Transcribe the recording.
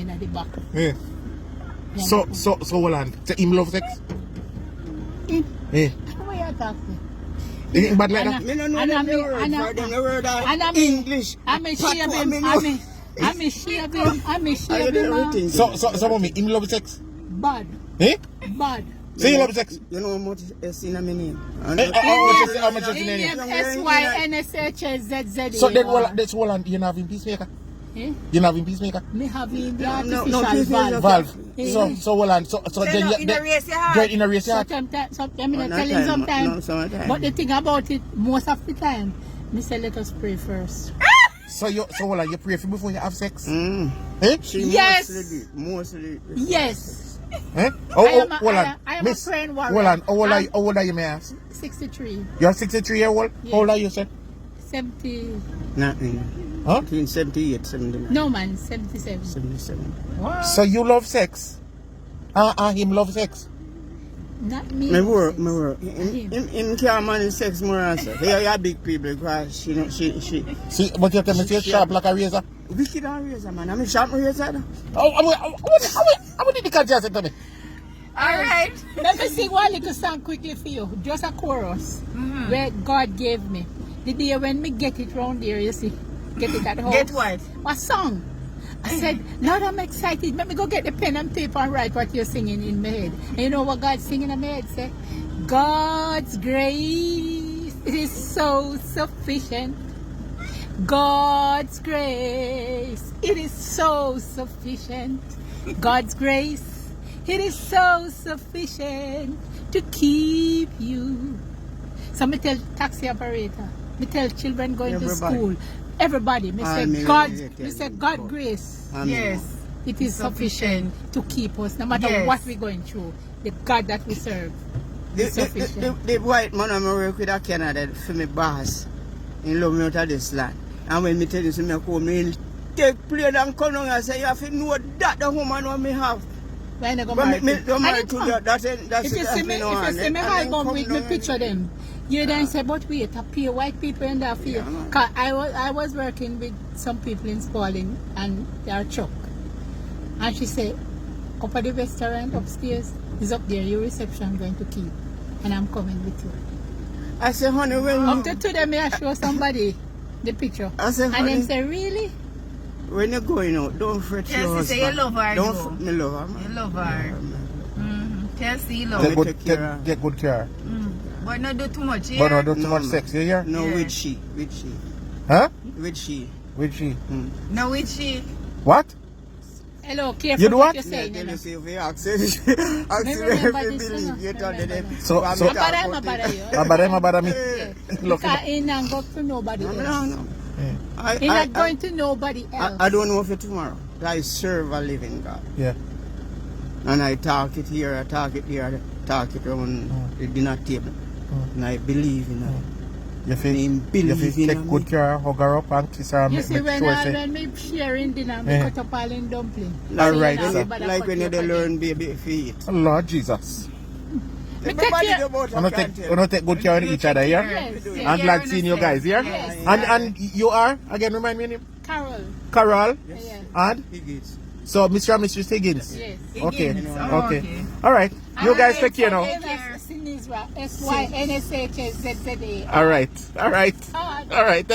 in the back. Yeah. Yeah, So hold on. So him love sex? Yeah. What you talking? He bad like that? Me no know them the word for them the word of English. I'm a shave him. I'm a shave him. I'm a I shave do him. everything. So mommy, him love sex? Bad. Eh? Bad. So he love sex? You know how much is in my name? How much is in there? SYNSHZZ. So then that's hold on, you have him peacemaker? Eh? You have him peacemaker? Me having the No, artificial valve. Valve. So hold on. So then you in a race your heart. then in a race your heart. Sometimes I'm Not telling time, sometimes. no, sometimes. But the thing about it, most of the time, me say let us pray first. So hold on, you pray for before you have sex? Mm. Eh? She Yes. mostly. Yes. Eh? I am a- hold on. I am a Miss, praying warrior. hold on. How old are you, may I ask? 63, You're 63 years old? Yes. How old are you, sir? 70. Nothing. Huh? Between 78, 79. No man, 77. 77. So you love sex? Him love sex? Not me. My work. Him can't manage sex more answer. They are big people because she. See, but you tell me, say sharp like a razor? Wicked and razor, man. I'm a sharp razor. I would need the catch to me. Alright. Let me sing one little song quickly for you. Just a chorus. Where God gave me. The day when me get it round there, you see. Get it at home. Get what? A song. I said, Lord, I'm excited. Let me go get the pen and paper and write what you're singing in my head. And you know what God's singing in my head? Say, God's grace is so sufficient. God's grace, it is so sufficient. God's grace, it is so sufficient to keep you. So me tell taxi operator, me tell children going to Everybody. school, everybody, me say Amen. God, Yeah, me say yeah. God grace, Yes. it is sufficient to keep us no matter Yes. what we're going through. The God that we serve is sufficient. The white man I'm work with a Canada for me boss. He love me out of this land. And when me tell you, me come, me take plane and come down and say, you have to know that the woman what me have. When I go But marry me to- don't And marry it to come. that. That's If you see me, album with me picture them, you then say, but wait, appear white people in there for you. Yeah, man. 'Cause I was working with some people in Spalding and they are Chuck. And she said, up at the restaurant upstairs is up there, your reception going to keep. And I'm coming with you. I say, honey, when Up to them, may I show somebody the picture. I say, And honey, them say, really? when you're going out, don't fret Yes, your you say husband. you love her, Don't though. fret me love her, man. You love her. Tell see you love. Take Get good- good, take care. get good care. But not do too much, yeah? But not do too No, much man. sex, you hear? No, Yeah. with she. Huh? With she. With she? No, with she. What? Hello, careful You do what? you're Yeah, saying. tell you know. you say if you ask it, ask it remember if you this, believe, you you know. tell them. Remember So- I'm so- not Mabada, about mabada it. you. Mabada me. Yeah. Look, Because he not go to nobody else. No. He not going to nobody else. I don't know for tomorrow. I serve a living God. Yeah. And I talk it here, I talk it here, I talk it on the dinner table. And I believe in it. You feel, Him you believe feel in take good care, hug her up and kiss her and You make see, when sure I say, when me sharing dinner, me Yeah. cut up all in dumpling. Alright, So, sir. you know, but I Like cut when you you up dey again. learn baby feet. oh, Lord Jesus. Me take Everybody care- do about We don't take good care of each other, yeah? Yes, yes. I'm glad seeing you guys here. Yes. And you are, again, remind me your name? Carol. Carol Yeah. and Higgins. so Mr. and Mrs. Higgins. Yes. Okay. Higgins. Okay. Oh, okay. All right. You guys take care now. Sinizra, SYNSHZZA. All right. All right. Ah, All right.